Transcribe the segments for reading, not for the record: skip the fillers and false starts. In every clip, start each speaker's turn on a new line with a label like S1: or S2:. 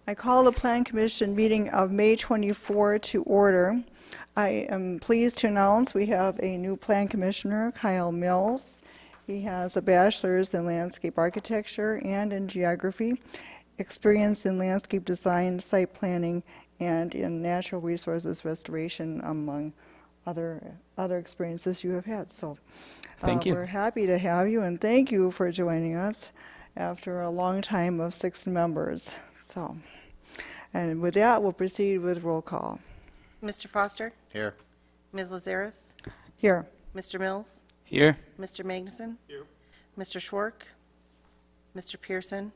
S1: I call the Plan Commission meeting of May 24 to order. I am pleased to announce we have a new Plan Commissioner, Kyle Mills. He has a bachelor's in landscape architecture and in geography, experience in landscape design, site planning, and in natural resources restoration, among other experiences you have had. So
S2: Thank you.
S1: we're happy to have you, and thank you for joining us after a long time of 6 members. So, and with that, we'll proceed with roll call.
S3: Mr. Foster?
S4: Here.
S3: Ms. Lazaris?
S1: Here.
S3: Mr. Mills?
S2: Here.
S3: Mr. Magnuson? Here. Mr. Schwark? Mr. Pearson?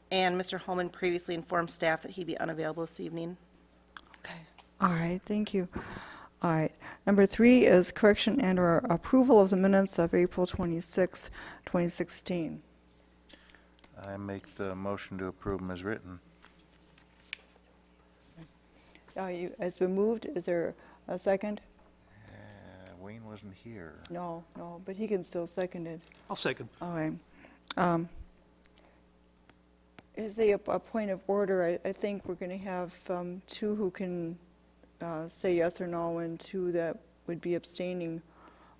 S3: And Mr. Holman previously informed staff that he'd be unavailable this evening.
S1: Okay. All right, thank you. All right. Number 3 is correction and or approval of the minutes of April 26, 2016.
S4: I make the motion to approve them as written.
S1: It's been moved. Is there a second?
S4: Wayne wasn't here.
S1: No, but he can still second it.
S5: I'll second.
S1: All right. Is there a point of order? I think we're going to have 2 who can say yes or no, and 2 that would be abstaining.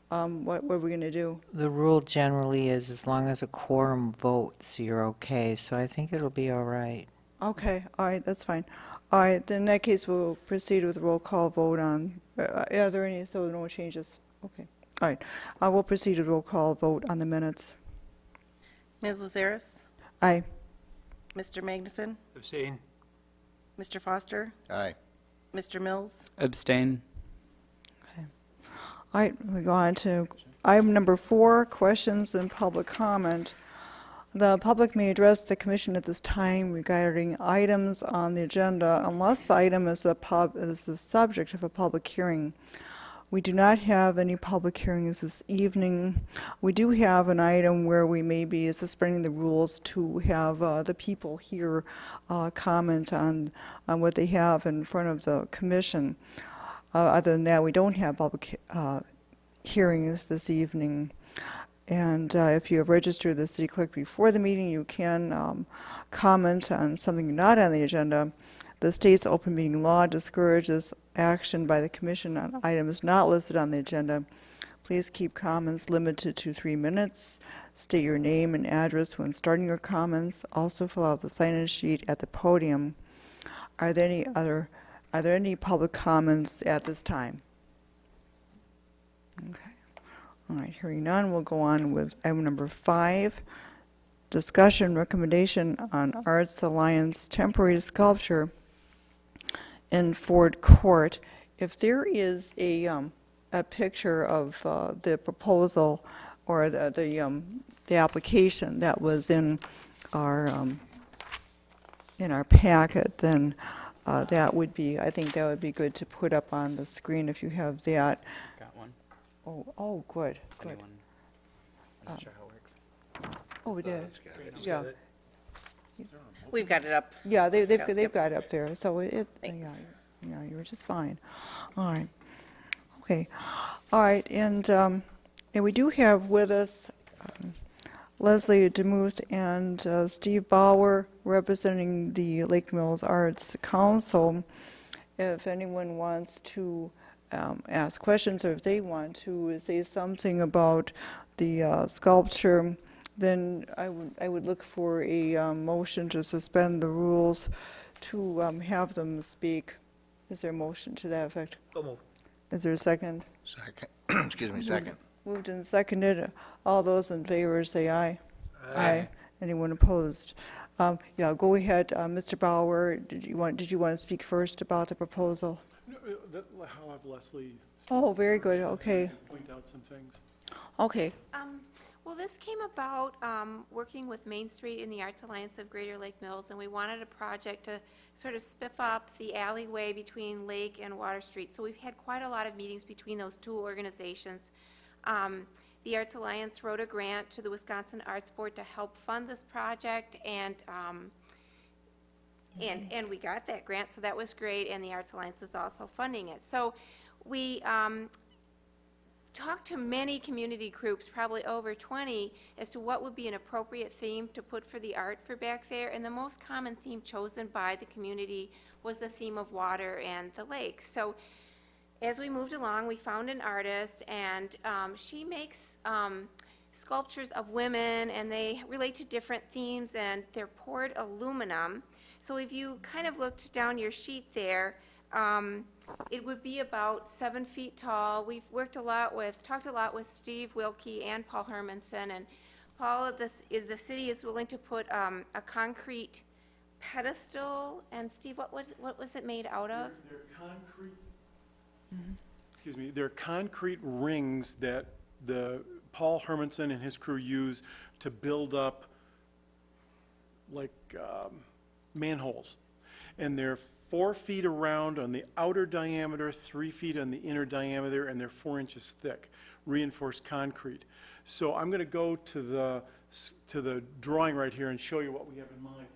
S1: What are we going to do?
S6: The rule generally is as long as a quorum votes, you're okay, so I think it'll be all right.
S1: Okay, all right, that's fine. All right, then in that case, we'll proceed with a roll call vote on, are there any, so no changes? Okay, all right. We'll proceed with roll call vote on the minutes.
S3: Ms. Lazaris?
S1: Aye.
S3: Mr. Magnuson?
S5: Abstain.
S3: Mr. Foster?
S4: Aye.
S3: Mr. Mills?
S2: Abstain.
S1: All right, we go on to item number 4, questions and public comment. The public may address the commission at this time regarding items on the agenda unless the item is the subject of a public hearing. We do not have any public hearings this evening. We do have an item where we may be suspending the rules to have the people here comment on what they have in front of the commission. Other than that, we don't have public hearings this evening. And if you have registered the city clerk before the meeting, you can comment on something not on the agenda. The state's open meeting law discourages action by the commission on items not listed on the agenda. Please keep comments limited to 3 minutes. State your name and address when starting your comments. Also fill out the sign-in sheet at the podium. Are there any public comments at this time? Okay. All right, hearing none, we'll go on with item number 5, discussion recommendation on Arts Alliance temporary sculpture in Ford Court. If there is a picture of the proposal or the application that was in our packet, then that would be, I think that would be good to put up on the screen if you have that.
S2: Got one.
S1: Oh, good.
S2: Anyone? I'm not sure how it works.
S1: Oh, we did.
S5: Just
S1: Yeah.
S5: got it.
S3: We've got it up.
S1: Yeah, they've
S3: Yep.
S1: got it up there, so
S3: Thanks.
S1: yeah, you were just fine. All right. Okay. All right, and we do have with us Leslie DeMuth and Steve Bauer representing the Lake Mills Arts Council. If anyone wants to ask questions, or if they want to say something about the sculpture, then I would look for a motion to suspend the rules to have them speak. Is there a motion to that effect?
S5: So move.
S1: Is there a second?
S4: Second. Excuse me, second.
S1: Moved and seconded. All those in favor say aye. Aye. Anyone opposed? Yeah, go ahead, Mr. Bauer. Did you want to speak first about the proposal?
S5: I'll have Leslie speak
S1: Oh, very
S5: first
S1: good.
S5: and
S1: Okay.
S5: point out some things.
S1: Okay.
S7: Well, this came about working with Main Street and the Arts Alliance of Greater Lake Mills, and we wanted a project to sort of spiff up the alleyway between Lake and Water Street. So we've had quite a lot of meetings between those 2 organizations. The Arts Alliance wrote a grant to the Wisconsin Arts Board to help fund this project, and we got that grant, so that was great, and the Arts Alliance is also funding it. So we talked to many community groups, probably over 20, as to what would be an appropriate theme to put for the art for back there, and the most common theme chosen by the community was the theme of water and the lakes. So as we moved along, we found an artist, and she makes sculptures of women, and they relate to different themes, and they're poured aluminum. So if you kind of looked down your sheet there, it would be about 7 feet tall. We've talked a lot with Steve Wilkie and Paul Hermanson, and Paul, the city is willing to put a concrete pedestal, and Steve, what was it made out of?
S5: They're concrete, excuse me, they're concrete rings that Paul Hermanson and his crew use to build up like manholes. And they're 4 feet around on the outer diameter, 3 feet on the inner diameter, and they're 4 inches thick, reinforced concrete. So I'm going to go to the drawing right here and show you what we have in mind.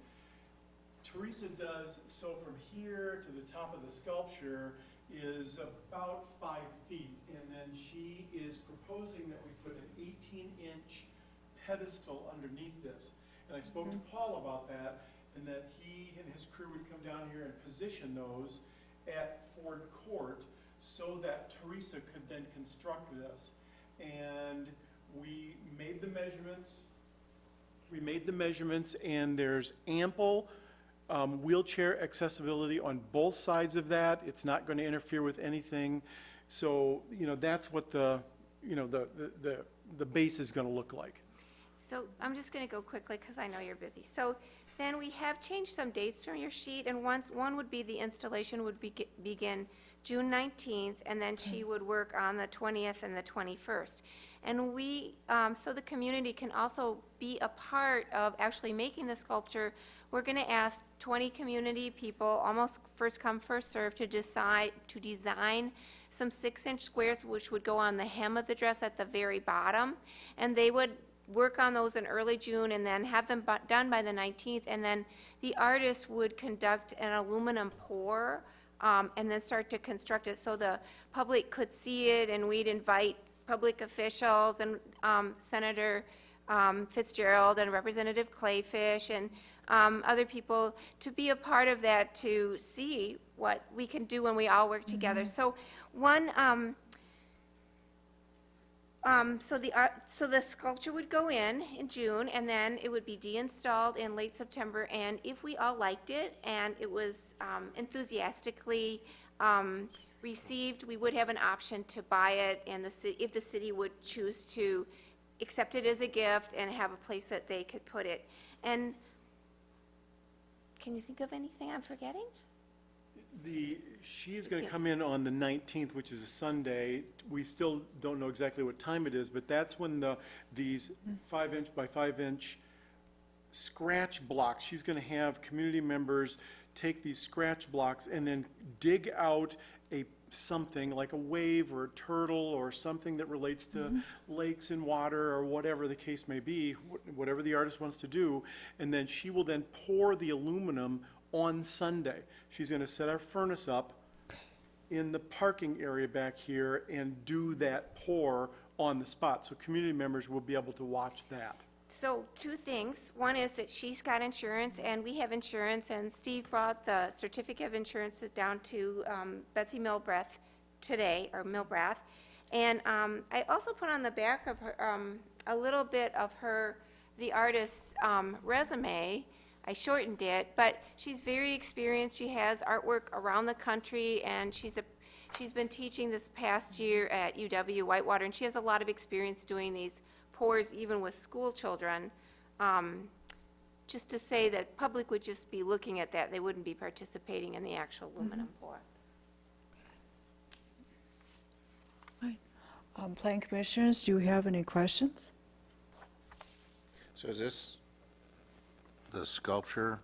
S5: Teresa does, so from here to the top of the sculpture is about 5 feet, and then she is proposing that we put an 18-inch pedestal underneath this. And I spoke to Paul about that, and that he and his crew would come down here and position those at Ford Court so that Teresa could then construct this. And we made the measurements, and there's ample wheelchair accessibility on both sides of that. It's not going to interfere with anything. So, that's what the base is going to look like.
S7: So I'm just going to go quickly because I know you're busy. So then we have changed some dates from your sheet, and one would be the installation would begin June 19th, and then she would work on the 20th and the 21st. And so the community can also be a part of actually making the sculpture. We're going to ask 20 community people, almost first come, first serve, to design some 6-inch squares which would go on the hem of the dress at the very bottom, and they would work on those in early June and then have them done by the 19th, and then the artist would conduct an aluminum pour and then start to construct it so the public could see it, and we'd invite public officials and Senator Fitzgerald and Representative Clayfish and other people to be a part of that, to see what we can do when we all work together. So so the sculpture would go in June, and then it would be deinstalled in late September. And if we all liked it and it was enthusiastically received, we would have an option to buy it, and if the city would choose to accept it as a gift and have a place that they could put it. And can you think of anything I'm forgetting?
S5: She is going to come in on the 19th, which is a Sunday. We still don't know exactly what time it is, but that's when these 5-inch by 5-inch scratch blocks, she's going to have community members take these scratch blocks and then dig out something like a wave or a turtle or something that relates to lakes and water or whatever the case may be, whatever the artist wants to do, and then she will then pour the aluminum on Sunday. She's going to set our furnace up in the parking area back here and do that pour on the spot, so community members will be able to watch that.
S7: So 2 things. One is that she's got insurance, and we have insurance, and Steve brought the certificate of insurances down to Betsy Milbrath today, or Milbrath. And I also put on the back of her a little bit of the artist's resume. I shortened it, but she's very experienced. She has artwork around the country, and she's been teaching this past year at UW Whitewater, and she has a lot of experience doing these pours even with school children. Just to say that public would just be looking at that. They wouldn't be participating in the actual aluminum pour.
S1: Plan commissioners, do you have any questions?
S4: So is this the sculpture?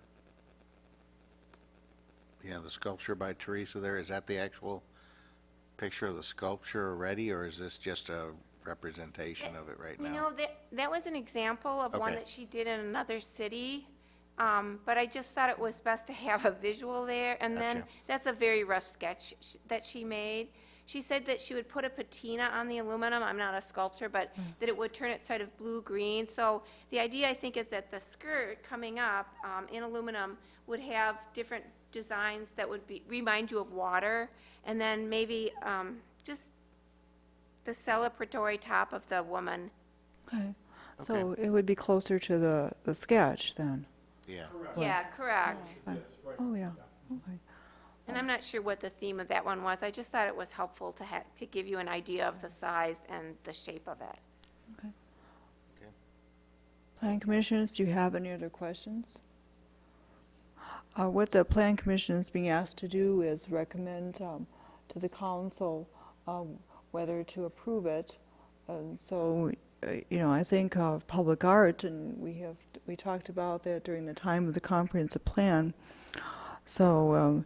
S4: Yeah, the sculpture by Teresa there, is that the actual picture of the sculpture already, or is this just a representation of it right now?
S7: You know, that was an example of one
S4: Okay.
S7: that she did in another city, but I just thought it was best to have a visual there. And then
S4: Gotcha.
S7: that's a very rough sketch that she made. she said that she would put a patina on the aluminum. I'm not a sculptor, but that it would turn it sort of blue-green. So the idea, I think, is that the skirt coming up in aluminum would have different designs that would remind you of water, and then maybe just the celebratory top of the woman.
S1: Okay. So it would be closer to the sketch then?
S4: Yeah.
S7: Yeah, correct.
S1: Oh, yeah, okay.
S7: And I'm not sure what the theme of that one was. I just thought it was helpful to give you an idea of the size and the shape of it.
S1: Plan Commissioners, do you have any other questions? What the Plan Commission is being asked to do is recommend to the council whether to approve it. So, you know, I think of public art, and we talked about that during the time of the comprehensive plan. So,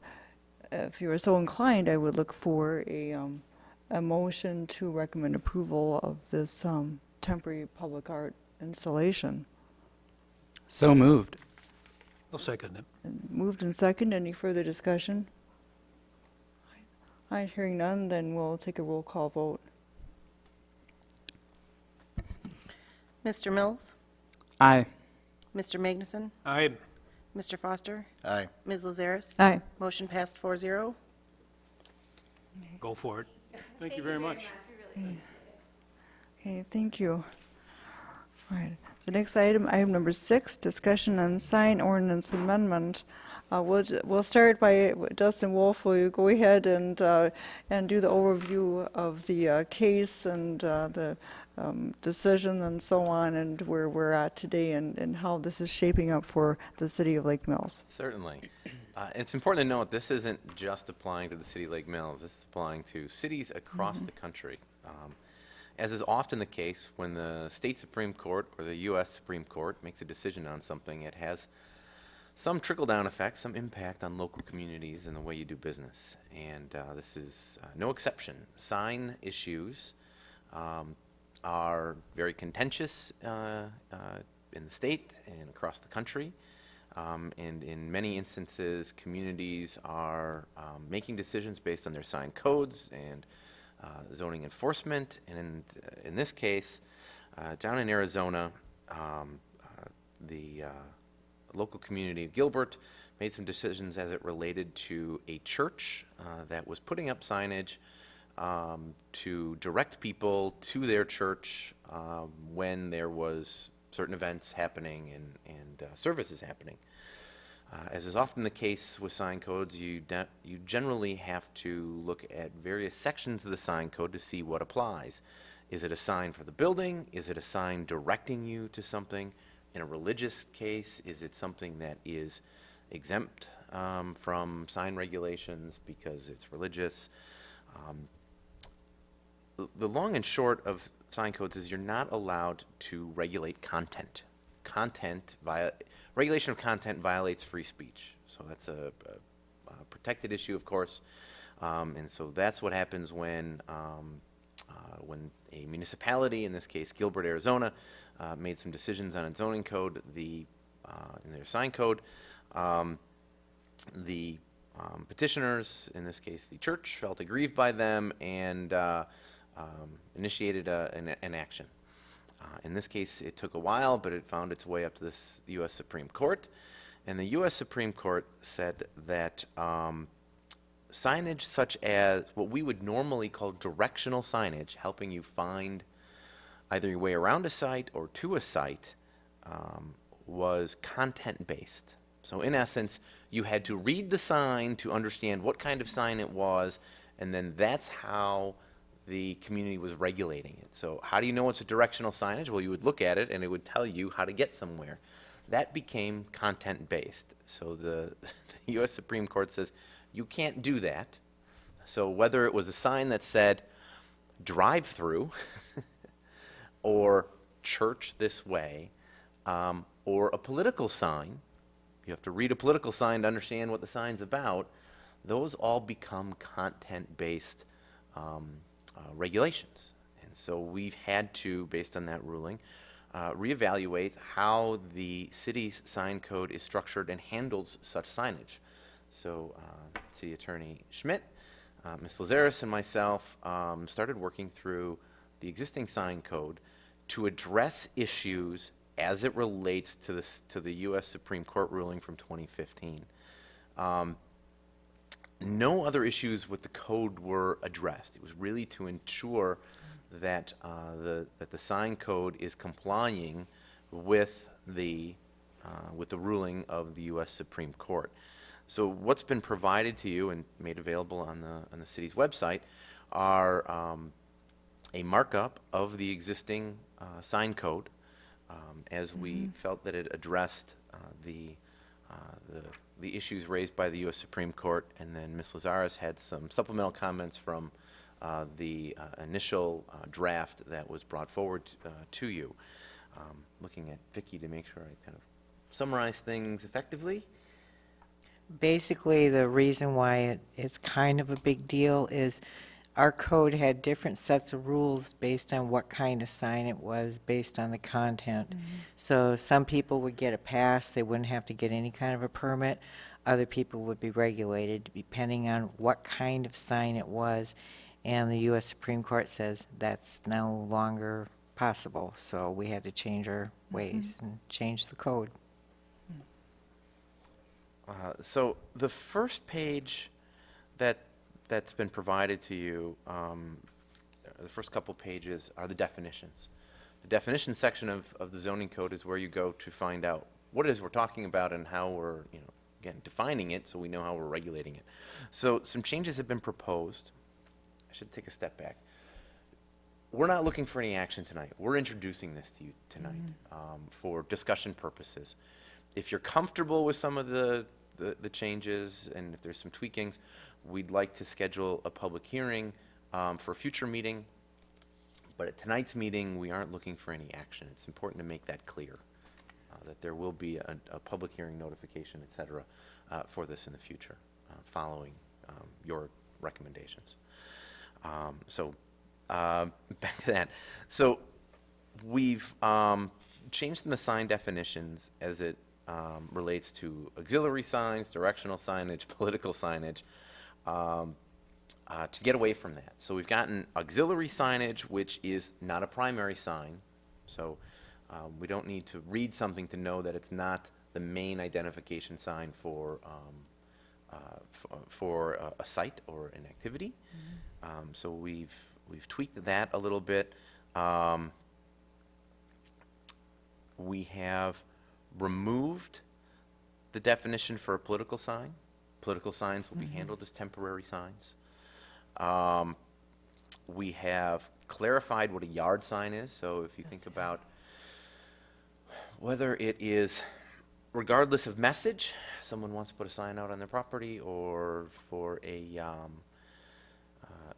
S1: if you are so inclined, I would look for a motion to recommend approval of this temporary public art installation.
S2: So moved.
S8: I'll second it.
S1: Moved and second. Any further discussion? All right, hearing none, then we'll take a roll call vote.
S3: Mr. Mills?
S2: Aye.
S3: Mr. Magnuson?
S8: Aye.
S3: Mr. Foster?
S4: Aye.
S3: Ms. Lazarus?
S1: Aye.
S3: Motion passed 4-0.
S8: Go for it.
S5: Thank you very much.
S1: Okay, thank you. All right, the next item, item number 6, discussion on sign ordinance amendment. We'll start by Dustin Wolf. Will you go ahead and do the overview of the case and the decision and so on, and where we're at today, and how this is shaping up for the city of Lake Mills?
S9: Certainly. It's important to note this isn't just applying to the city of Lake Mills. This is applying to cities across the country. As is often the case, when the state Supreme Court or the U.S. Supreme Court makes a decision on something, it has some trickle-down effect, some impact on local communities and the way you do business. And this is no exception. Sign issues are very contentious in the state and across the country. And in many instances, communities are making decisions based on their sign codes and zoning enforcement. And in this case, down in Arizona, the local community of Gilbert made some decisions as it related to a church that was putting up signage to direct people to their church when there was certain events happening and services happening. As is often the case with sign codes, you generally have to look at various sections of the sign code to see what applies. Is it a sign for the building? Is it a sign directing you to something? In a religious case, is it something that is exempt from sign regulations because it's religious? The long and short of sign codes is you're not allowed to regulate content. Regulation of content violates free speech. So that's a protected issue, of course. And so that's what happens when a municipality, in this case Gilbert, Arizona, made some decisions on its zoning code, in their sign code. The petitioners, in this case the church, felt aggrieved by them and initiated an action. In this case, it took a while, but it found its way up to this U.S. Supreme Court. And the U.S. Supreme Court said that signage such as what we would normally call directional signage, helping you find either your way around a site or to a site, was content-based. So in essence, you had to read the sign to understand what kind of sign it was, and then that's how the community was regulating it. So how do you know it's a directional signage? Well, you would look at it and it would tell you how to get somewhere. That became content-based. So the U.S. Supreme Court says you can't do that. So whether it was a sign that said drive-through or church this way, or a political sign, you have to read a political sign to understand what the sign's about, those all become content-based regulations. And so we've had to, based on that ruling, reevaluate how the city's sign code is structured and handles such signage. So City Attorney Schmidt Ms. Lazaris and myself started working through the existing sign code to address issues as it relates to the U.S. Supreme Court ruling from 2015. No other issues with the code were addressed. It was really to ensure that the sign code is complying with the ruling of the U.S. Supreme Court. So what's been provided to you and made available on the city's website are a markup of the existing sign code, as we felt that it addressed the issues raised by the U.S. Supreme Court, and then Ms. Lazaris had some supplemental comments from the initial draft that was brought forward to you. Looking at Vicki to make sure I kind of summarize things effectively.
S6: Basically, the reason why it's kind of a big deal is our code had different sets of rules based on what kind of sign it was, based on the content. So some people would get a pass, they wouldn't have to get any kind of a permit. Other people would be regulated depending on what kind of sign it was. And the U.S. Supreme Court says that's no longer possible. So we had to change our ways and change the code.
S9: So the first page that's been provided to you, the first couple pages are the definitions. The definition section of the zoning code is where you go to find out what it is we're talking about and how we're, again, defining it so we know how we're regulating it. So some changes have been proposed. I should take a step back. We're not looking for any action tonight. We're introducing this to you tonight for discussion purposes. If you're comfortable with some of the changes and if there's some tweakings, we'd like to schedule a public hearing for a future meeting. But at tonight's meeting, we aren't looking for any action. It's important to make that clear, that there will be a public hearing notification, et cetera, for this in the future, following your recommendations. Back to that. So we've changed the sign definitions as it relates to auxiliary signs, directional signage, political signage, to get away from that. So we've gotten auxiliary signage, which is not a primary sign. So we don't need to read something to know that it's not the main identification sign for a site or an activity. So we've tweaked that a little bit. We have removed the definition for a political sign. Political signs will be handled as temporary signs. We have clarified what a yard sign is. So if you think about whether it is, regardless of message, someone wants to put a sign out on their property, or for an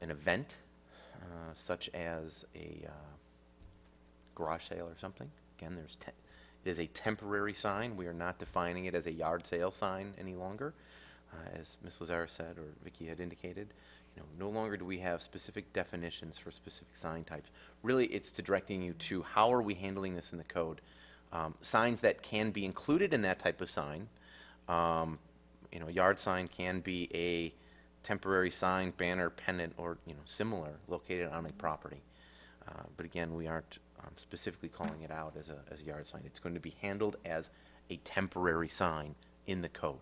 S9: event such as a garage sale or something. Again, it is a temporary sign. We are not defining it as a yard sale sign any longer. As Ms. Lazaris said, or Vicki had indicated, no longer do we have specific definitions for specific sign types. Really, it's to directing you to how are we handling this in the code. Signs that can be included in that type of sign. A yard sign can be a temporary sign, banner, pennant, or similar located on a property. But again, we aren't specifically calling it out as a yard sign. It's going to be handled as a temporary sign in the code.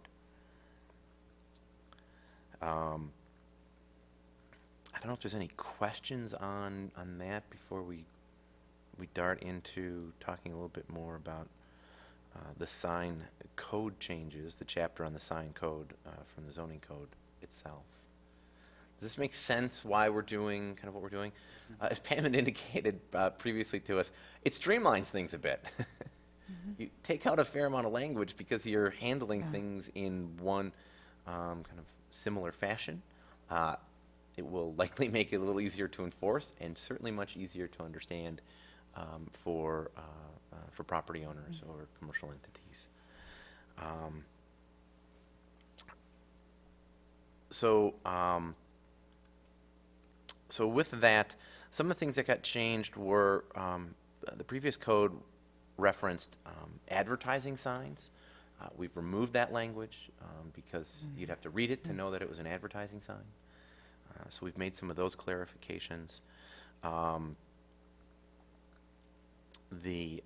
S9: I don't know if there's any questions on that before we dart into talking a little bit more about the sign code changes, the chapter on the sign code from the zoning code itself. Does this make sense why we're doing kind of what we're doing? As Pam had indicated previously to us, it streamlines things a bit. You take out a fair amount of language because you're handling things in one kind of similar fashion. It will likely make it a little easier to enforce and certainly much easier to understand for property owners or commercial entities. So with that, some of the things that got changed were the previous code referenced advertising signs. We've removed that language because you'd have to read it to know that it was an advertising sign. So we've made some of those clarifications. The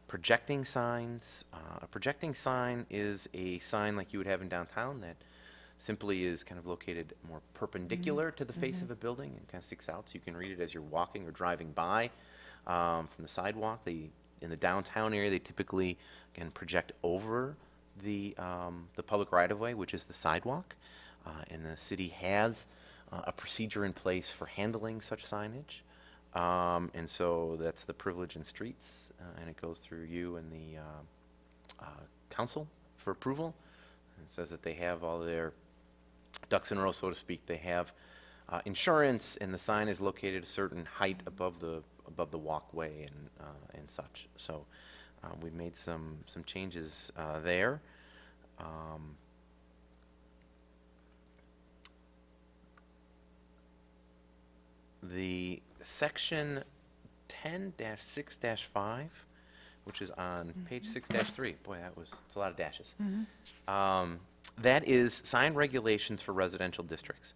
S9: projecting signs, a projecting sign is a sign like you would have in downtown that simply is kind of located more perpendicular to the face of a building and kind of sticks out so you can read it as you're walking or driving by from the sidewalk. In the downtown area, they typically can project over the public right-of-way, which is the sidewalk. And the city has a procedure in place for handling such signage. And so that's the Privilege in Streets, and it goes through you and the council for approval. And it says that they have all their ducks in a row, so to speak. They have insurance, and the sign is located a certain height above the walkway and such. So we've made some changes there. The section 10-6-5, which is on page 6-3. Boy, it's a lot of dashes. That is sign regulations for residential districts.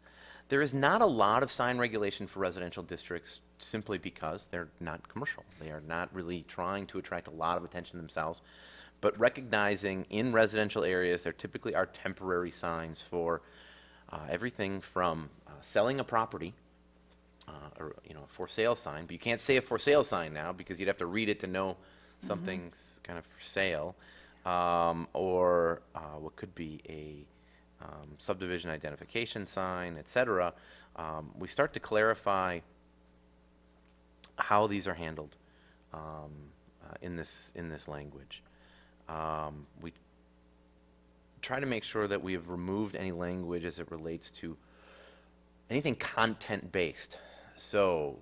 S9: There is not a lot of sign regulation for residential districts simply because they're not commercial. They are not really trying to attract a lot of attention themselves. But recognizing in residential areas, there typically are temporary signs for everything from selling a property, or a for sale sign, but you can't say a for sale sign now because you'd have to read it to know something's kind of for sale, or what could be a subdivision identification sign, etc. We start to clarify how these are handled in this language. We try to make sure that we have removed any language as it relates to anything content-based. So,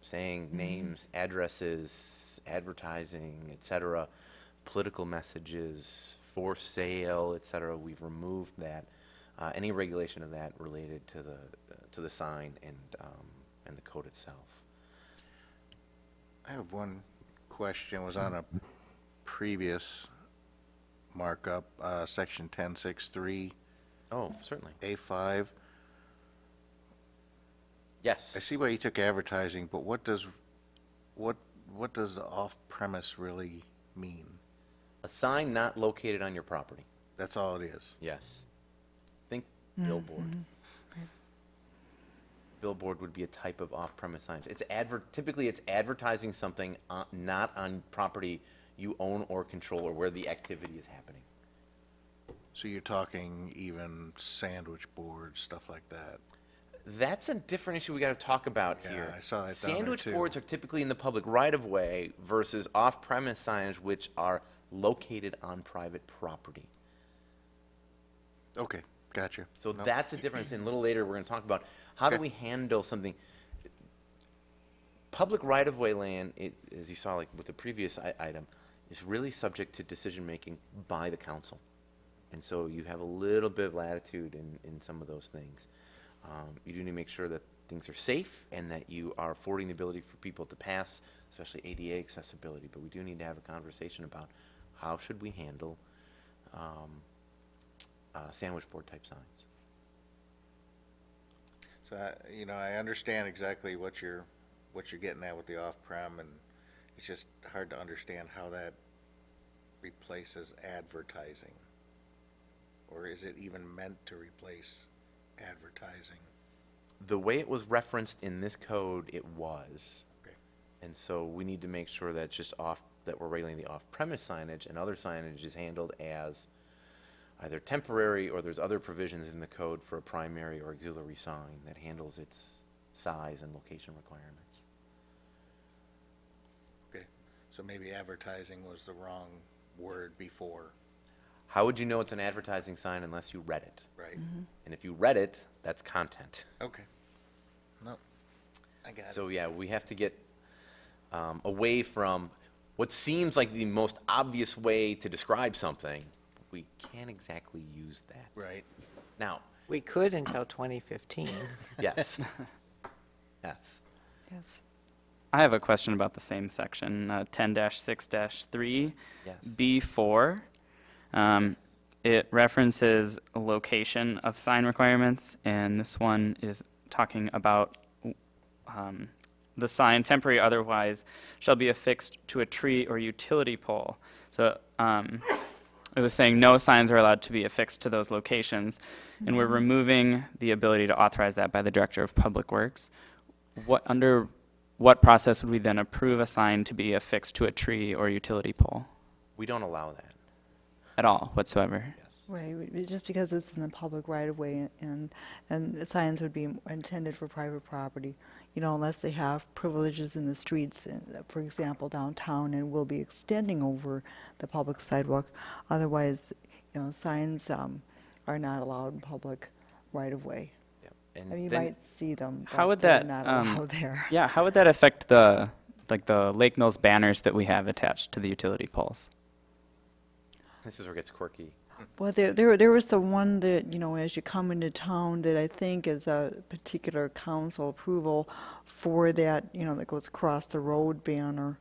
S9: saying names, addresses, advertising, etc., political messages, for sale, etc. We've removed that. Any regulation of that related to the sign and the code itself.
S4: I have one question. It was on a previous markup, section 10.6.3.
S9: Oh, certainly.
S4: A5.
S9: Yes.
S4: I see why you took advertising, but what does off-premise really mean?
S9: A sign not located on your property.
S4: That's all it is.
S9: Yes. Think billboard. Billboard would be a type of off-premise sign. Typically it's advertising something not on property you own or control or where the activity is happening.
S4: So you're talking even sandwich boards, stuff like that.
S9: That's a different issue we got to talk about
S4: Yeah,
S9: here.
S4: I saw that down there,
S9: Sandwich
S4: too.
S9: boards are typically in the public right-of-way versus off-premise signage, which are located on private property.
S4: Okay, gotcha.
S9: So
S4: Nope.
S9: that's a difference. And a little later, we're going to talk about how do
S4: Okay.
S9: we handle something. Public right-of-way land, as you saw, like with the previous item, is really subject to decision-making by the council. And so you have a little bit of latitude in some of those things. You do need to make sure that things are safe and that you are affording the ability for people to pass, especially ADA accessibility. But we do need to have a conversation about how should we handle sandwich board type signs.
S4: So, I understand exactly what you're getting at with the off-prem, and it's just hard to understand how that replaces advertising. Or is it even meant to replace advertising?
S9: The way it was referenced in this code, it was.
S4: Okay.
S9: And so we need to make sure that that we're regulating the off-premise signage, and other signage is handled as either temporary, or there's other provisions in the code for a primary or auxiliary sign that handles its size and location requirements.
S4: Okay, so maybe advertising was the wrong word before,
S9: How would you know it's an advertising sign unless you read it?
S4: right?
S9: And if you read it, that's content.
S4: Okay. No, I got it.
S9: So yeah, we have to get away from what seems like the most obvious way to describe something. We can't exactly use that.
S4: Right.
S9: Now,
S6: We could until 2015.
S9: yes. Yes.
S1: Yes.
S2: I have a question about the same section, 10-6-3,
S9: Yes.
S2: B4. it references a location of sign requirements, and this one is talking about the sign, temporary or otherwise, shall be affixed to a tree or utility pole. So it was saying no signs are allowed to be affixed to those locations, and we're removing the ability to authorize that by the Director of Public Works. Under what process would we then approve a sign to be affixed to a tree or utility pole?
S9: We don't allow that.
S2: At all, whatsoever?
S1: Right, just because it's in the public right-of-way and the signs would be intended for private property, you know, unless they have privileges in the streets, for example, downtown, and will be extending over the public sidewalk. Otherwise, you know, signs are not allowed in public right-of-way.
S9: Yep.
S1: I
S9: And
S1: mean, you
S9: then-
S1: might see them,
S2: How
S1: but
S2: would
S1: they're
S2: that,
S1: not allowed there.
S2: Yeah, how would that affect the Lake Mills banners that we have attached to the utility poles?
S9: This is where it gets quirky.
S1: Well, there was the one that, you know, as you come into town, that I think is a particular council approval for that, you know, that goes across the road banner.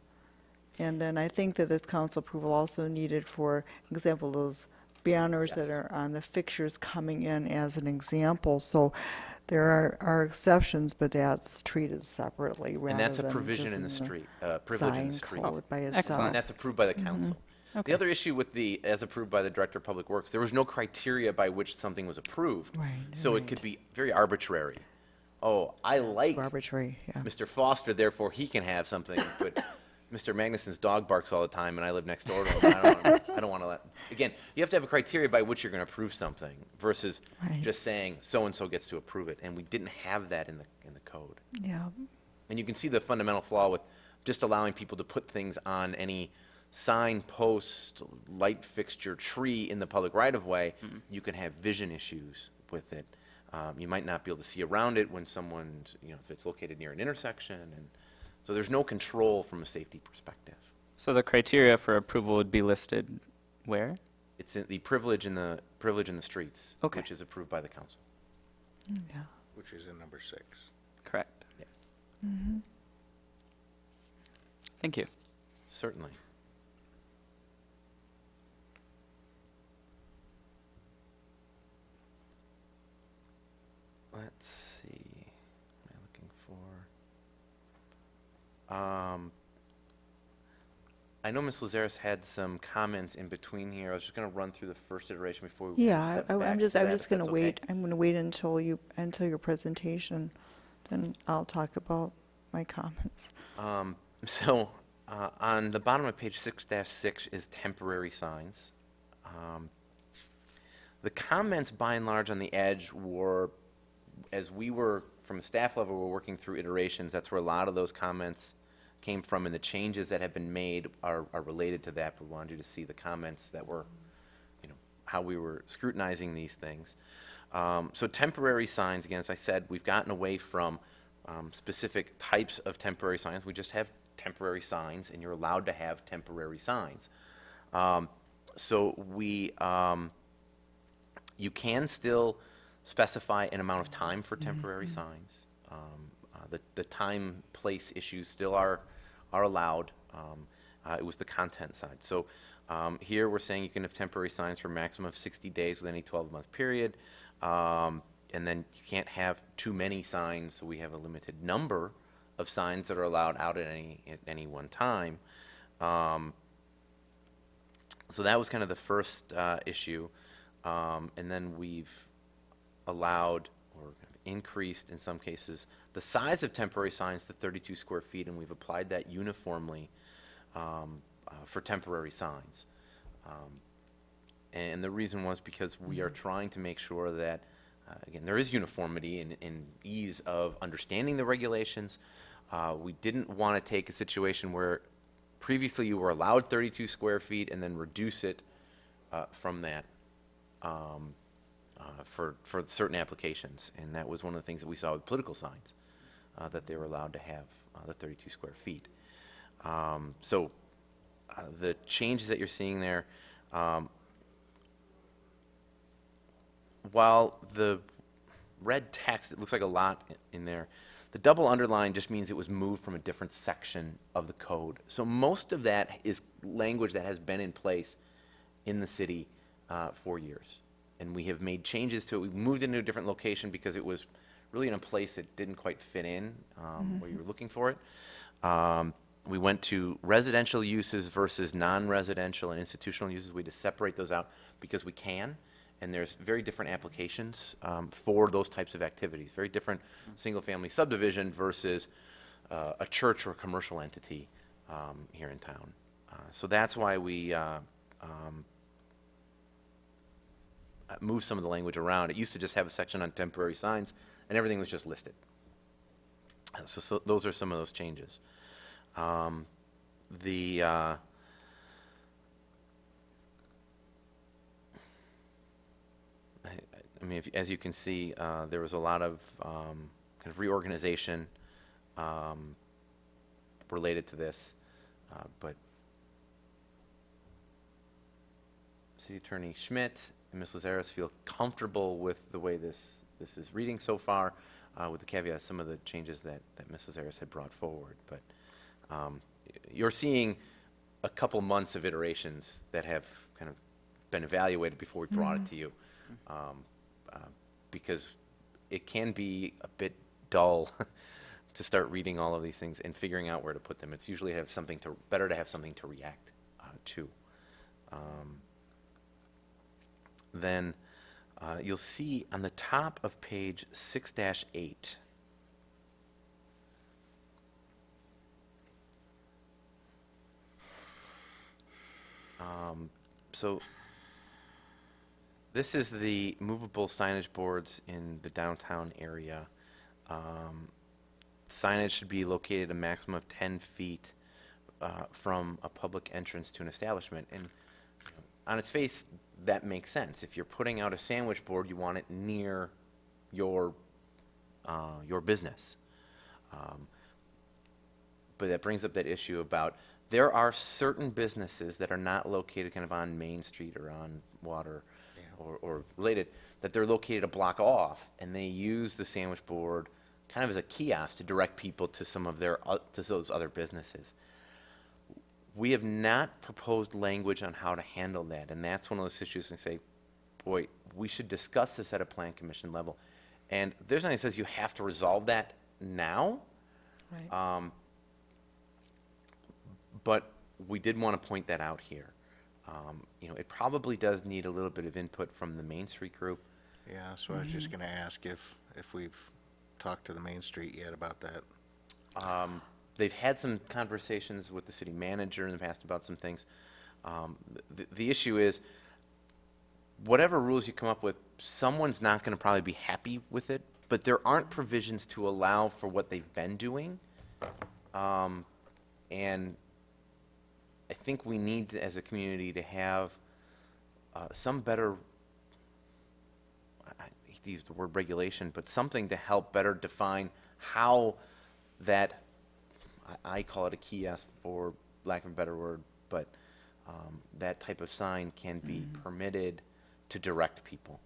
S1: And then I think that this council approval also needed, for example, those banners that
S9: Yes.
S1: are on the fixtures coming in as an example. So there are exceptions, but that's treated separately rather
S9: And that's a
S1: than
S9: provision
S1: just
S9: in the street, privilege in the
S1: sign
S9: street.
S1: code by
S2: excellent.
S1: itself.
S9: And that's approved by the council. The other issue with the, as approved by the Director of Public Works, there was no criteria by which something was approved.
S1: Right,
S9: So it could be very arbitrary. Oh, I like
S1: Arbitrary, yeah.
S9: Mr. Foster, therefore he can have something, but Mr. Magnuson's dog barks all the time and I live next door to him. I don't want to let, again, you have to have a criteria by which you're going to approve something versus
S1: Right.
S9: just saying so-and-so gets to approve it. And we didn't have that in the code.
S1: Yeah.
S9: And you can see the fundamental flaw with just allowing people to put things on any sign, post, light fixture, tree in the public right-of-way. You can have vision issues with it. You might not be able to see around it when someone's, you know, if it's located near an intersection. And so there's no control from a safety perspective.
S2: So the criteria for approval would be listed where?
S9: It's in the privilege in the streets,
S2: Okay.
S9: which is approved by the council.
S1: Yeah.
S4: Which is in number 6.
S2: Correct.
S9: Yeah.
S2: Thank you.
S9: Certainly. Let's see. What am I looking for? I know Ms. Lazaris had some comments in between here. I was just going to run through the first iteration before we
S1: Yeah,
S9: step
S1: I'm
S9: back
S1: just
S9: to that,
S1: going
S9: if
S1: to
S9: that's
S1: wait.
S9: okay.
S1: I'm going to wait until your presentation, then I'll talk about my comments.
S9: So, on the bottom of page 6-6 is temporary signs. The comments, by and large, on the edge were, as we were, from a staff level, we're working through iterations, that's where a lot of those comments came from, and the changes that have been made are related to that, but we wanted you to see the comments that were, you know, how we were scrutinizing these things. So temporary signs, again, as I said, we've gotten away from specific types of temporary signs. We just have temporary signs, and you're allowed to have temporary signs. So you can still specify an amount of time for temporary signs. The time, place issues still are allowed. It was the content side. So here we're saying you can have temporary signs for a maximum of 60 days with any 12-month period. And then you can't have too many signs, so we have a limited number of signs that are allowed out at any one time. So that was kind of the first issue. And then we've allowed, or increased in some cases, the size of temporary signs to 32 square feet, and we've applied that uniformly for temporary signs. And the reason was because we are trying to make sure that, again, there is uniformity and ease of understanding the regulations. We didn't want to take a situation where previously you were allowed 32 square feet and then reduce it from that for certain applications. And that was one of the things that we saw with political signs, that they were allowed to have the 32 square feet. So the changes that you're seeing there, while the red text, it looks like a lot in there, the double underline just means it was moved from a different section of the code. So most of that is language that has been in place in the city 4 years. And we have made changes to it. We moved into a different location because it was really in a place that didn't quite fit in where you were looking for it. We went to residential uses versus non-residential and institutional uses. We had to separate those out because we can, and there's very different applications for those types of activities. Very different single-family subdivision versus a church or a commercial entity here in town. So that's why we moved some of the language around. It used to just have a section on temporary signs, and everything was just listed. So those are some of those changes. I mean, as you can see, there was a lot of kind of reorganization related to this, but City Attorney Schmidt and Ms. Lazares feel comfortable with the way this is reading so far, with the caveat some of the changes that Ms. Lazares had brought forward. But you're seeing a couple months of iterations that have kind of been evaluated before we brought it to you, because it can be a bit dull to start reading all of these things and figuring out where to put them. It's usually better to have something to react to. Then you'll see on the top of page 6-8, so this is the movable signage boards in the downtown area. Signage should be located a maximum of 10 feet from a public entrance to an establishment. And on its face, that makes sense. If you're putting out a sandwich board, you want it near your business. But that brings up that issue about there are certain businesses that are not located kind of on Main Street or on Water or related, that they're located a block off, and they use the sandwich board kind of as a kiosk to direct people to some of their to those other businesses. We have not proposed language on how to handle that, and that's one of those issues we say, boy, we should discuss this at a plan commission level. And there's nothing that says you have to resolve that now.
S1: Right.
S9: But we did want to point that out here. It probably does need a little bit of input from the Main Street group.
S4: Yeah, so I was just going to ask if we've talked to the Main Street yet about that.
S9: They've had some conversations with the city manager in the past about some things. The issue is, whatever rules you come up with, someone's not going to probably be happy with it, but there aren't provisions to allow for what they've been doing. And I think we need, as a community, to have some better, I hate to use the word regulation, but something to help better define how that, I call it a kiosk for lack of a better word, but that type of sign can be permitted to direct people.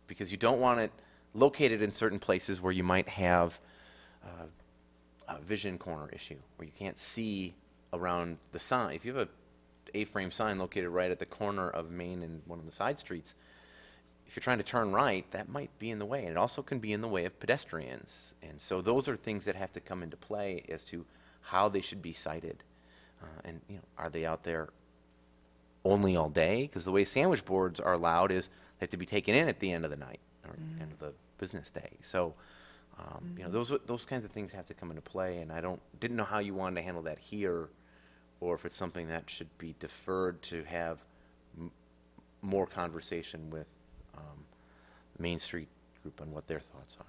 S9: Because you don't want it located in certain places where you might have a vision corner issue, where you can't see around the sign. If you have a A-frame sign located right at the corner of Main and one of the side streets, if you're trying to turn right, that might be in the way, and it also can be in the way of pedestrians. And so those are things that have to come into play as to how they should be sited. And are they out there only all day? Because the way sandwich boards are allowed is they have to be taken in at the end of the night or end of the business day. So those kinds of things have to come into play, and I didn't know how you wanted to handle that here, or if it's something that should be deferred to have more conversation with Main Street group on what their thoughts are.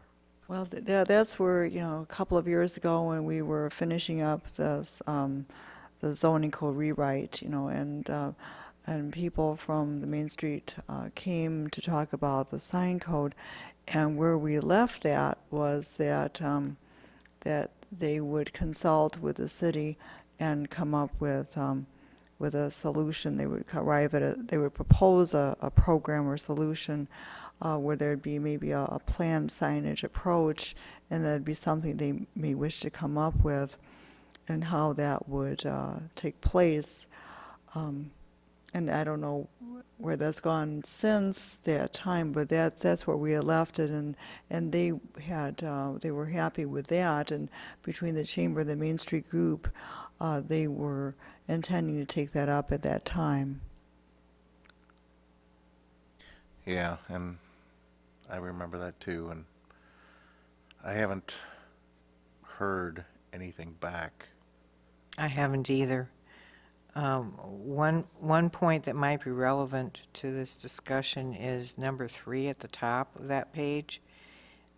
S1: Well, that's where, a couple of years ago when we were finishing up this, the zoning code rewrite, and people from the Main Street came to talk about the sign code, and where we left that was that that they would consult with the city and come up with a solution. They would arrive at they would propose a program or solution where there'd be maybe a planned signage approach, and that'd be something they may wish to come up with, and how that would take place. and I don't know where that's gone since that time, but that's where we had left it, and they had, they were happy with that, and between the Chamber and the Main Street group, they were intending to take that up at that time.
S4: Yeah, and I remember that too, and I haven't heard anything back.
S6: I haven't either. One point that might be relevant to this discussion is number 3 at the top of that page.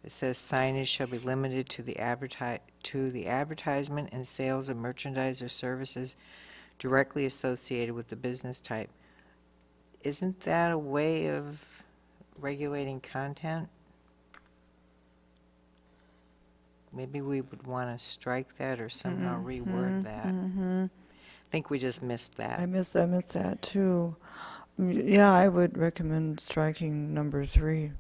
S6: It says signage shall be limited to the advertisement and sales of merchandise or services directly associated with the business type. Isn't that a way of regulating content? Maybe we would want to strike that or somehow reword that. I think we just missed that.
S1: I missed that too. Yeah, I would recommend striking number 3.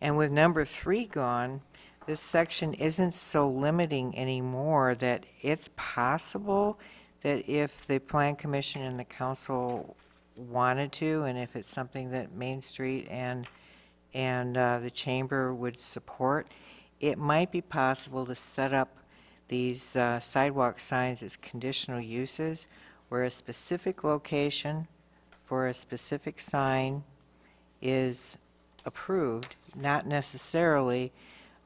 S6: And with number 3 gone, this section isn't so limiting anymore that it's possible that if the Plan Commission and the council wanted to, and if it's something that Main Street and the Chamber would support, it might be possible to set up these sidewalk signs as conditional uses, where a specific location for a specific sign is approved, not necessarily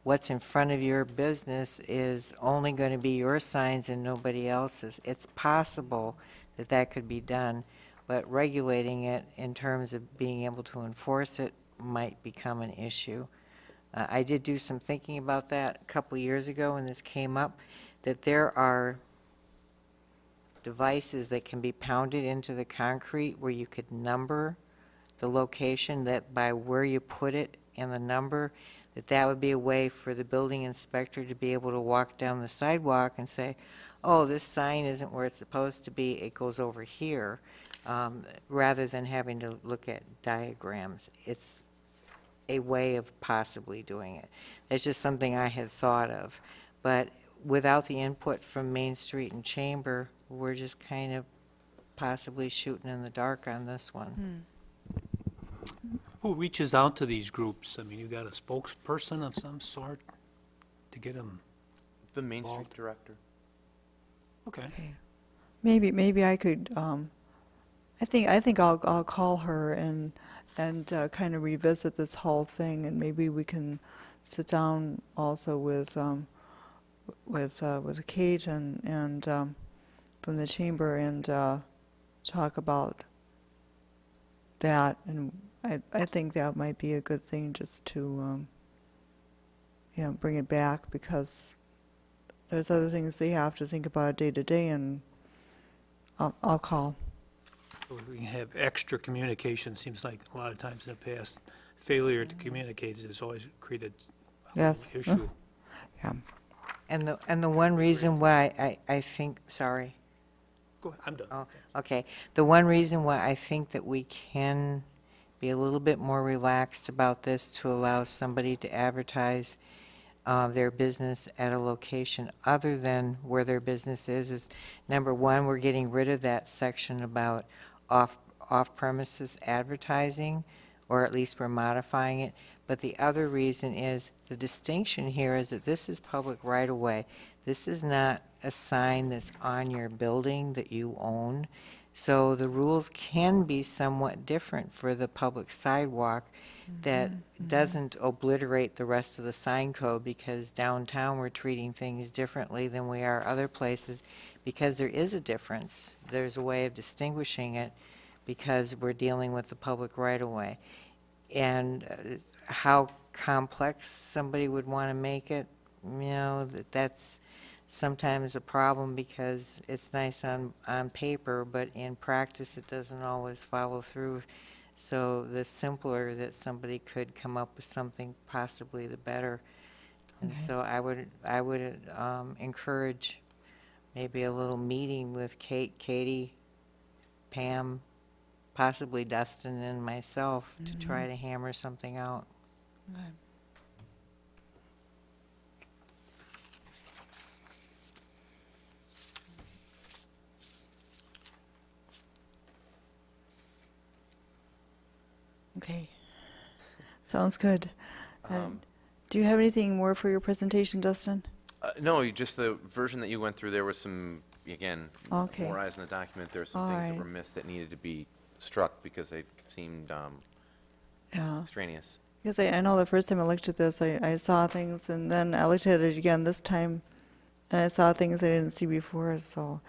S6: what's in front of your business is only going to be your signs and nobody else's. It's possible that that could be done, but regulating it in terms of being able to enforce it might become an issue. I did do some thinking about that a couple years ago when this came up, that there are devices that can be pounded into the concrete where you could number the location, that by where you put it and the number, that would be a way for the building inspector to be able to walk down the sidewalk and say, oh, this sign isn't where it's supposed to be, it goes over here, rather than having to look at diagrams. It's a way of possibly doing it. That's just something I had thought of. But without the input from Main Street and Chamber, we're just kind of possibly shooting in the dark on this one.
S8: Who reaches out to these groups? I mean, you got a spokesperson of some sort to get them?
S9: The Main Street
S8: Involved.
S9: director.
S8: Okay.
S1: Maybe I could. I think I'll call her and kind of revisit this whole thing, and maybe we can sit down also with Kate and from the Chamber and talk about that. And I think that might be a good thing, just to bring it back, because there's other things they have to think about day to day, and I'll call.
S8: We can have extra communication. Seems like a lot of times in the past, failure to communicate has always created an issue.
S1: Yeah.
S6: And the one reason why I think, sorry.
S8: Go ahead, I'm done.
S6: Oh, okay. The one reason why I think that we can be a little bit more relaxed about this to allow somebody to advertise their business at a location other than where their business is number one, we're getting rid of that section about off-premises advertising, or at least we're modifying it. But the other reason is, the distinction here is that this is public right-of-way. This is not a sign that's on your building that you own. So the rules can be somewhat different for the public sidewalk that doesn't obliterate the rest of the sign code, because downtown we're treating things differently than we are other places, because there is a difference. There's a way of distinguishing it because we're dealing with the public right-of-way. And how complex somebody would want to make it, that's sometimes a problem, because it's nice on paper, but in practice it doesn't always follow through. So the simpler that somebody could come up with something, possibly the better. And so I would encourage maybe a little meeting with Katie, Pam, possibly Dustin and myself to try to hammer something out.
S1: Okay. Sounds good. Do you have anything more for your presentation, Dustin?
S9: No, just the version that you went through, there was some, again,
S1: Okay.
S9: more eyes in the document. There were some
S1: All
S9: things that
S1: right.
S9: were missed that needed to be struck because they seemed
S1: Yeah.
S9: extraneous.
S1: Because I know the first time I looked at this, I saw things, and then I looked at it again this time, and I saw things I didn't see before, so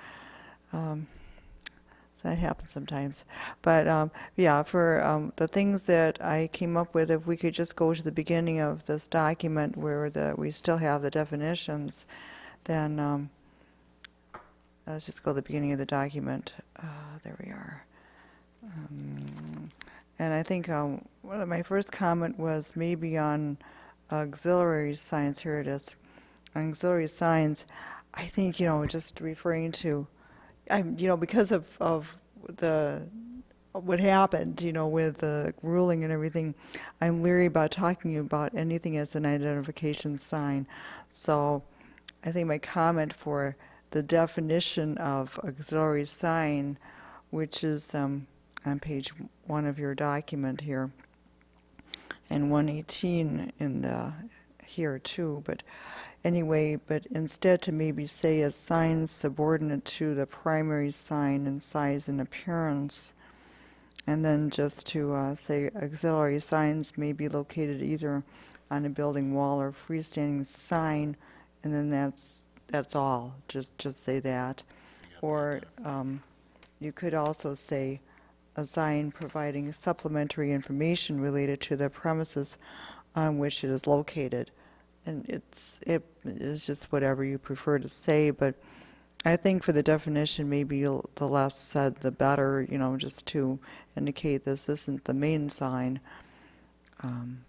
S1: that happens sometimes. But yeah, for the things that I came up with, if we could just go to the beginning of this document where we still have the definitions, then let's just go to the beginning of the document. There we are. And I think one of my first comment was maybe on auxiliary signs. Here it is. Auxiliary signs, I think, just referring to, because of what happened, with the ruling and everything, I'm leery about talking about anything as an identification sign. So I think my comment for the definition of auxiliary sign, which is on page 1 of your document here, and 118 in the here too, but anyway, but instead to maybe say a sign subordinate to the primary sign in size and appearance, and then just to say auxiliary signs may be located either on a building wall or freestanding sign, and then that's all. Just say that, or you could also say a sign providing supplementary information related to the premises on which it is located. And it is just whatever you prefer to say, but I think for the definition, maybe the less said, the better, just to indicate this isn't the main sign.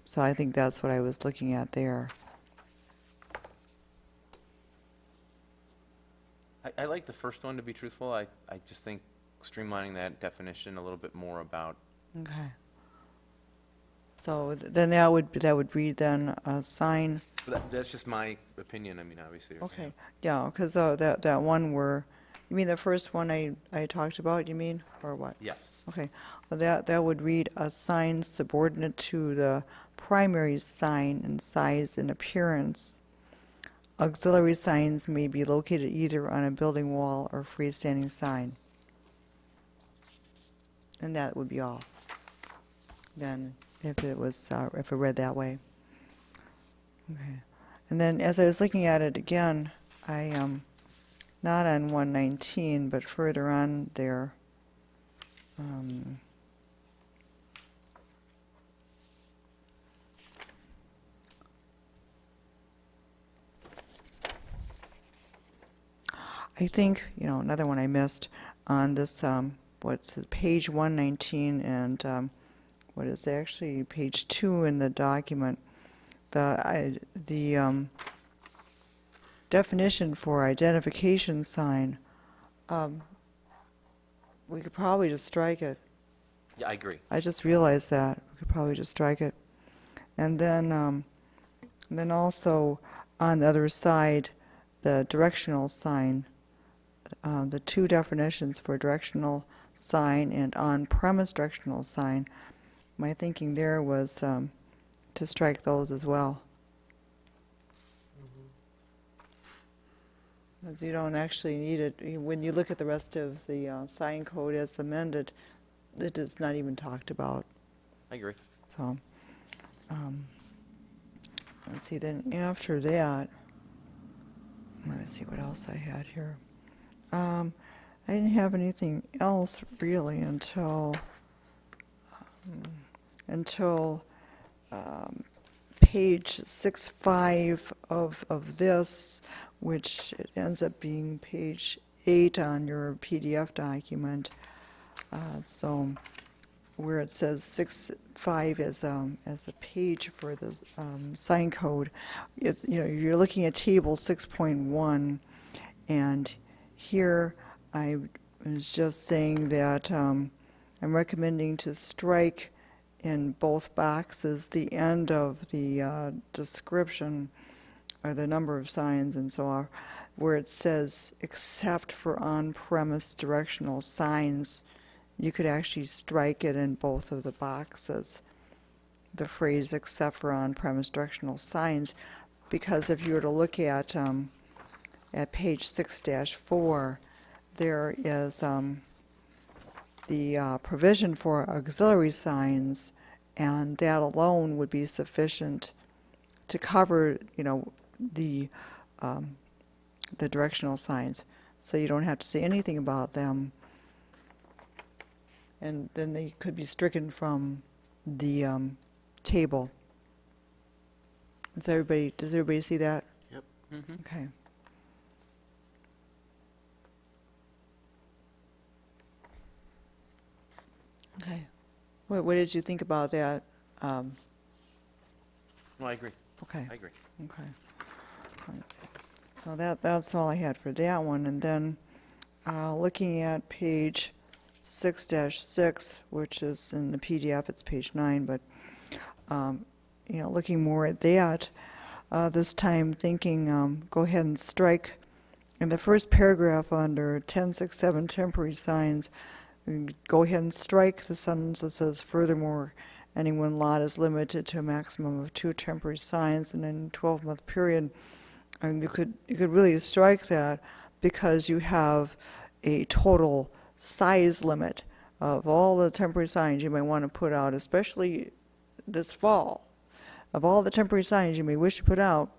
S1: So I think that's what I was looking at there.
S9: I like the first one, to be truthful. I just think streamlining that definition a little bit more about.
S1: Okay. So then that would read then a sign.
S9: That's just my opinion. I mean, obviously.
S1: Okay. Yeah, because that one where, you mean the first one I talked about, you mean, or what?
S9: Yes.
S1: Okay. Well, that would read a sign subordinate to the primary sign in size and appearance. Auxiliary signs may be located either on a building wall or freestanding sign. And that would be all. Then, if it read that way. Okay. And then as I was looking at it again, I not on 119, but further on there. I think, another one I missed on this, what's it, page 119 and what is actually page 2 in the document, the definition for identification sign, we could probably just strike it.
S9: Yeah, I agree.
S1: I just realized that. We could probably just strike it. And then also on the other side, the directional sign, the two definitions for directional sign and on-premise directional sign, my thinking there was to strike those as well. Because you don't actually need it. When you look at the rest of the sign code as amended, it is not even talked about.
S9: I agree.
S1: So, let's see, then after that, let me see what else I had here. I didn't have anything else really until page 6.5 of this, which it ends up being page 8 on your PDF document. So where it says 6.5 as the page for the sign code, it's, you're looking at table 6.1, and here I was just saying that I'm recommending to strike in both boxes the end of the description or the number of signs and so on, where it says except for on-premise directional signs. You could actually strike it in both of the boxes. the phrase except for on-premise directional signs, because if you were to look at page 6-4, there is the provision for auxiliary signs, and that alone would be sufficient to cover, you know, the directional signs. So you don't have to say anything about them, and then they could be stricken from the table. Does everybody see that?
S4: Yep.
S1: Okay. Okay. What did you think about that?
S9: No, I agree.
S1: Okay.
S9: I agree.
S1: Okay. Let's see. So that's all I had for that one. And then looking at page 6-6, which is in the PDF, it's page 9, but you know, looking more at that, this time thinking, go ahead and strike in the first paragraph under 10.6.7 temporary signs. Go ahead and strike the sentence that says, furthermore, any one lot is limited to a maximum of 2 temporary signs in a 12-month period. And you could really strike that, because you have a total size limit of all the temporary signs you may want to put out, especially this fall. Of all the temporary signs you may wish to put out,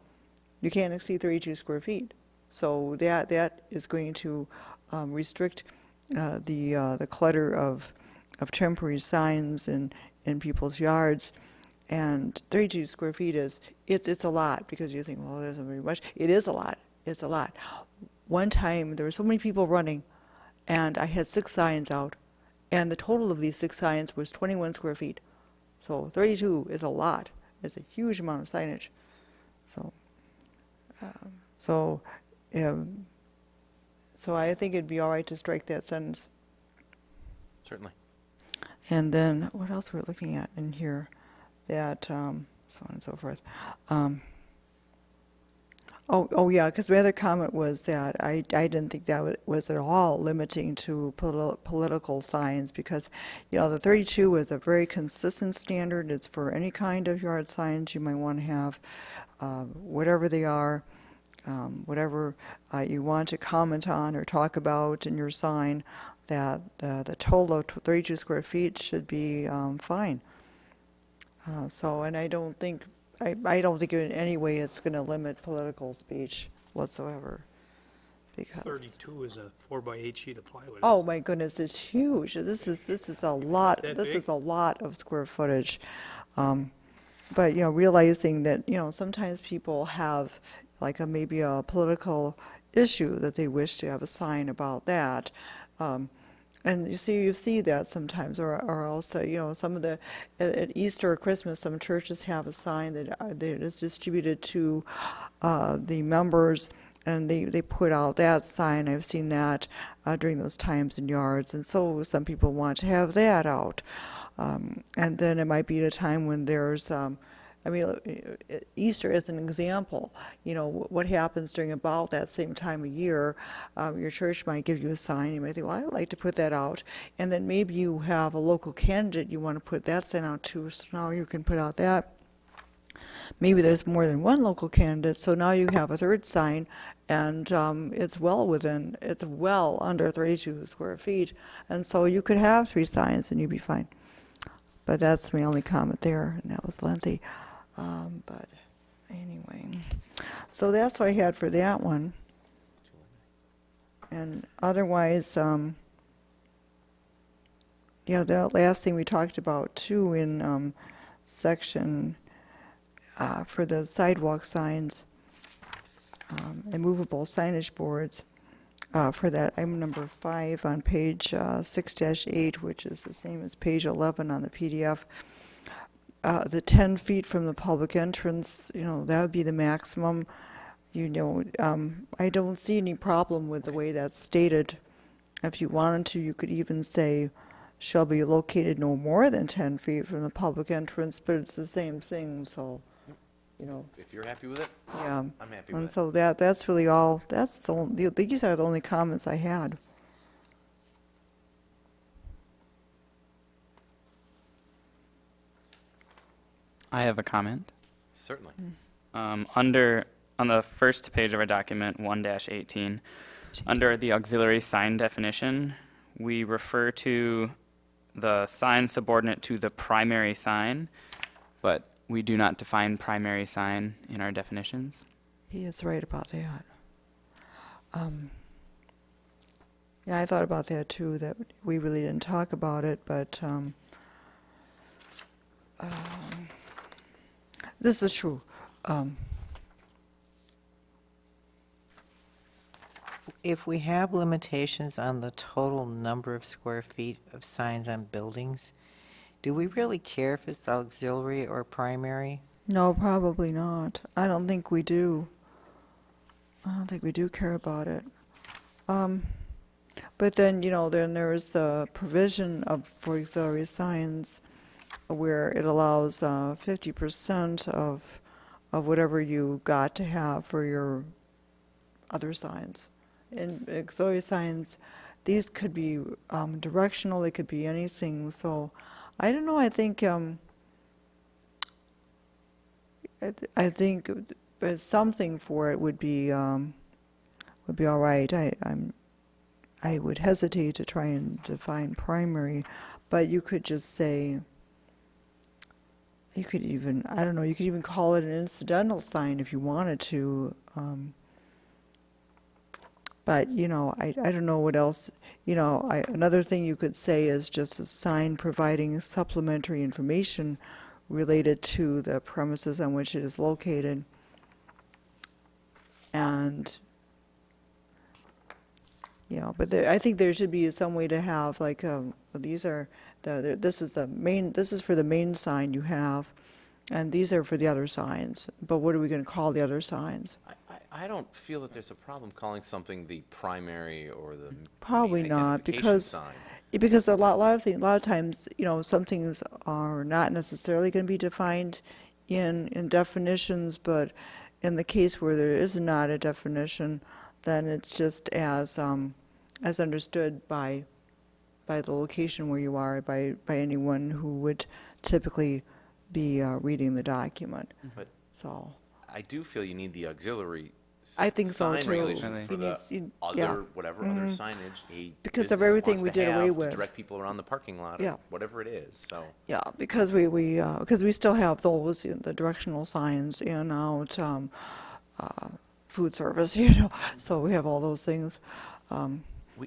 S1: you can't exceed 32 square feet. So that is going to restrict the clutter of temporary signs in people's yards. And 32 square feet it's a lot, because you think, well, that's not very much. It is a lot. It's a lot. One time there were so many people running, and I had 6 signs out, and the total of these 6 signs was 21 square feet. So 32 is a lot. It's a huge amount of signage. So I think it'd be all right to strike that sentence.
S9: Certainly.
S1: And then what else we're looking at in here? That so on and so forth. Oh yeah, because my other comment was that I didn't think that was at all limiting to political signs, because, you know, the 32 is a very consistent standard. It's for any kind of yard signs you might want to have, whatever they are, whatever you want to comment on or talk about in your sign, that the total of 32 square feet should be fine. And I don't think in any way it's going to limit political speech whatsoever, because
S8: 32 is a 4x8 sheet of plywood.
S1: oh my goodness, it's huge. This is a lot.
S8: That
S1: This
S8: big?
S1: is a lot of square footage. But, you know, realizing that, you know, sometimes people have like maybe a political issue that they wish to have a sign about that. And you see that sometimes, or also, you know, some of the, at Easter or Christmas, some churches have a sign that is distributed to the members, and they put out that sign. I've seen that during those times in yards, and so some people want to have that out. And then it might be at a time when there's, I mean, Easter is an example. You know, what happens during about that same time of year, your church might give you a sign. You might think, well, I'd like to put that out. And then maybe you have a local candidate you want to put that sign out to, so now you can put out that. Maybe there's more than one local candidate, so now you have a third sign, and it's well under 32 square feet. And so you could have 3 signs and you'd be fine. But that's my only comment there, and that was lengthy. But anyway, so that's what I had for that one. And otherwise, yeah, the last thing we talked about too in section for the sidewalk signs and movable signage boards, for that item number 5 on page 6-8, which is the same as page 11 on the PDF. The 10 feet from the public entrance, you know, that would be the maximum. You know, I don't see any problem with the way that's stated. If you wanted to, you could even say, shall be located no more than 10 feet from the public entrance, but it's the same thing, so, you know.
S9: If you're happy with it,
S1: Yeah.
S9: I'm happy with
S1: And
S9: it.
S1: so that's really all, these are the only comments I had.
S2: I have a comment.
S9: Certainly.
S2: On the first page of our document, 1-18, under the auxiliary sign definition, we refer to the sign subordinate to the primary sign, but we do not define primary sign in our definitions.
S1: He is right about that. Yeah, I thought about that too, that we really didn't talk about it, but this is true.
S6: If we have limitations on the total number of square feet of signs on buildings, do we really care if it's auxiliary or primary?
S1: No, probably not. I don't think we do. I don't think we do care about it. But then, then there's the provision for auxiliary signs where it allows 50% of whatever you got to have for your other signs. And auxiliary signs, these could be directional, they could be anything. So I don't know, I think something for it would be all right. I would hesitate to try and define primary, but you could just say, you could even, I don't know, you could even call it an incidental sign if you wanted to. But, I don't know what else, another thing you could say is just a sign providing supplementary information related to the premises on which it is located. And, but I think there should be some way to have, like, these are, this is for the main sign you have, and these are for the other signs. But what are we going to call the other signs?
S9: I don't feel that there's a problem calling something the primary or the
S1: Probably
S9: main
S1: not,
S9: identification sign.
S1: because a lot of times, some things are not necessarily going to be defined in definitions, but in the case where there is not a definition, then it's just as understood by the location where you are, by anyone who would typically be reading the document.
S9: But
S1: So
S9: I do feel you need the auxiliary
S1: I think so,
S9: sign
S1: too.
S9: regulation for
S1: You
S9: the
S1: need-
S9: other,
S1: yeah.
S9: whatever other signage a
S1: Because of
S9: business
S1: everything
S9: wants
S1: we
S9: to
S1: did away
S9: have
S1: with.
S9: to direct people around the parking lot or
S1: Yeah.
S9: whatever it is, so.
S1: yeah, because we still have those, the directional signs in, out, food service, so we have all those things.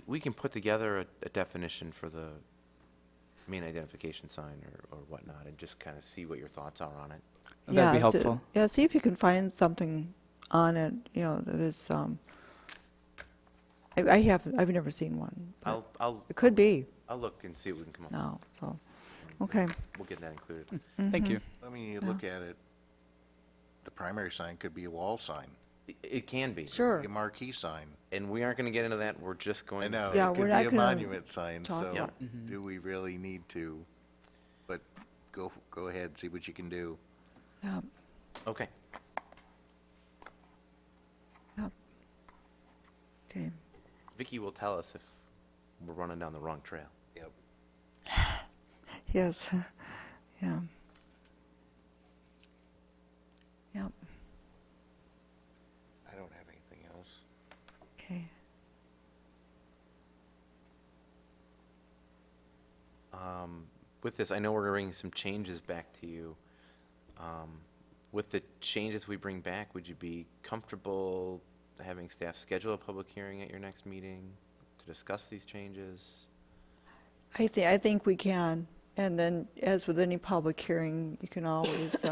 S9: We can put together a definition for the main identification sign or whatnot and just kind of see what your thoughts are on it.
S2: That'd be
S1: Yeah,
S2: helpful.
S1: Yeah, see if you can find something on it, that is, I've never seen one. But
S9: I'll
S1: it could be,
S9: look and see what we can come up
S1: no, so, okay.
S9: with. We'll get that included.
S2: Thank you.
S4: I mean, you look at it, the primary sign could be a wall sign,
S9: It can be.
S1: Sure.
S4: a marquee sign.
S9: And we aren't going to get into that. We're just
S4: I
S9: going
S4: know,
S9: to
S1: Yeah,
S4: it
S1: we're
S4: could
S1: not
S4: be a
S1: gonna
S4: monument sign,
S1: talk
S4: so
S1: about
S4: do we really need to? But go ahead, see what you can do.
S1: Yeah,
S9: Okay.
S1: yeah. Okay.
S9: Vicky will tell us if we're running down the wrong trail.
S4: Yep.
S1: Yes, yeah. Yep,
S4: I don't have anything else.
S1: okay.
S9: With this, I know we're bringing some changes back to you. With the changes we bring back, would you be comfortable having staff schedule a public hearing at your next meeting to discuss these changes?
S1: I think we can, and then, as with any public hearing, you can always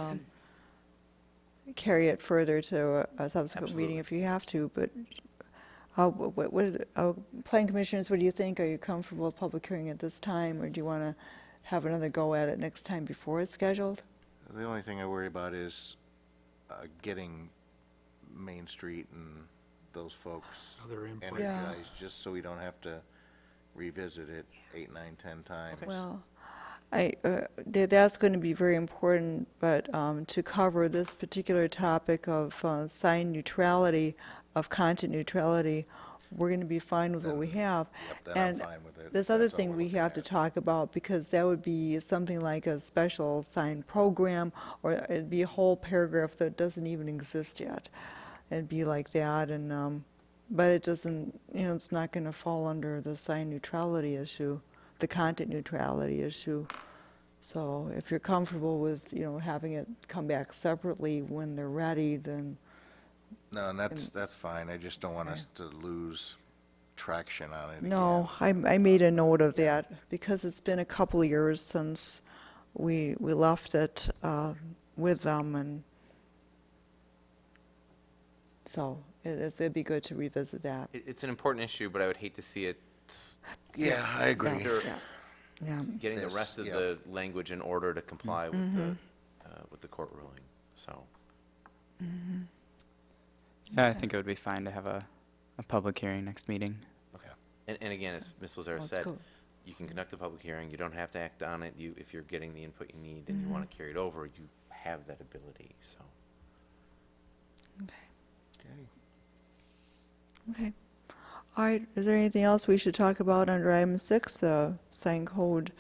S1: carry it further to a subsequent meeting if you have to, but planning commissioners, what do you think? Are you comfortable with public hearing at this time, or do you want to have another go at it next time before it's scheduled?
S4: The only thing I worry about is getting Main Street and those folks
S8: Other input.
S1: Yeah.
S4: energized, just so we don't have to revisit it 8, 9, 10 times.
S1: Well, that's going to be very important, but to cover this particular topic of sign neutrality, of content neutrality, we're going to be fine with what we have.
S4: Yep, then I'm
S1: And
S4: fine with it.
S1: this other
S4: That's all
S1: thing
S4: we're
S1: we
S4: looking
S1: have to
S4: at.
S1: talk about, because that would be something like a special sign program, or it'd be a whole paragraph that doesn't even exist yet. It'd be like that, and, but it doesn't, it's not going to fall under the sign neutrality issue, the content neutrality issue. So if you're comfortable with, having it come back separately when they're ready, then,
S4: No, and that's fine. I just don't want us to lose traction on it again.
S1: no, I made a note of that, because it's been a couple of years since we left it with them, and so it'd be good to revisit that.
S9: It's an important issue, but I would hate to see it
S4: Yeah, I agree.
S9: Sure.
S1: Yeah,
S9: getting the
S4: This,
S9: rest of
S4: yeah.
S9: the language in order to comply with the court ruling, so.
S2: Yeah, I think it would be fine to have a public hearing next meeting.
S9: And again, as Ms. Lazare
S1: Let's
S9: said,
S1: go.
S9: you can conduct a public hearing, you don't have to act on it, if you're getting the input you need and you want to carry it over, you have that ability, so.
S1: Okay. All right, is there anything else we should talk about under item 6, sign code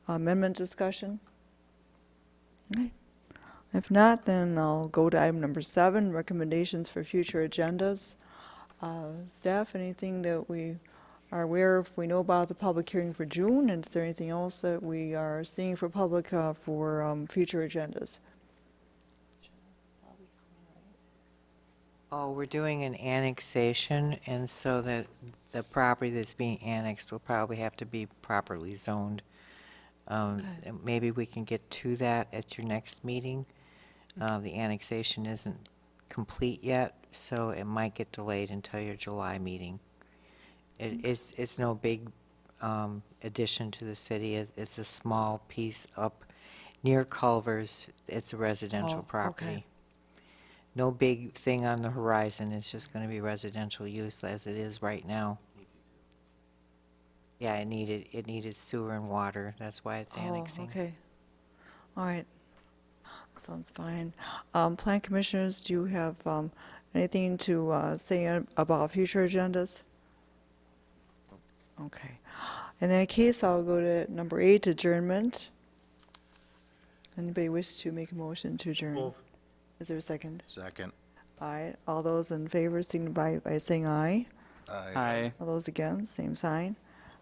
S1: amendment discussion? Okay. If not, then I'll go to item number 7, recommendations for future agendas. Staff, anything that we are aware of, we know about the public hearing for June, and is there anything else that we are seeing for public for future agendas?
S6: Oh, we're doing an annexation, and so the property that's being annexed will probably have to be properly zoned. And maybe we can get to that at your next meeting. The annexation isn't complete yet, so it might get delayed until your July meeting. It's no big addition to the city. It's a small piece up near Culver's. It's a residential
S1: Oh, okay.
S6: property. No big thing on the horizon. It's just going to be residential use as it is right now. Yeah, it needed sewer and water. That's why it's annexing.
S1: Oh, okay. All right. Sounds fine. Plan commissioners, do you have anything to say about future agendas? Okay. In that case, I'll go to number 8, adjournment. Anybody wish to make a motion to adjourn?
S8: Move.
S1: Is there a second?
S4: Second.
S1: All right. All those in favor signify by saying aye.
S2: Aye.
S1: All those against, same sign.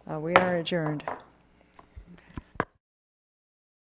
S1: We are adjourned.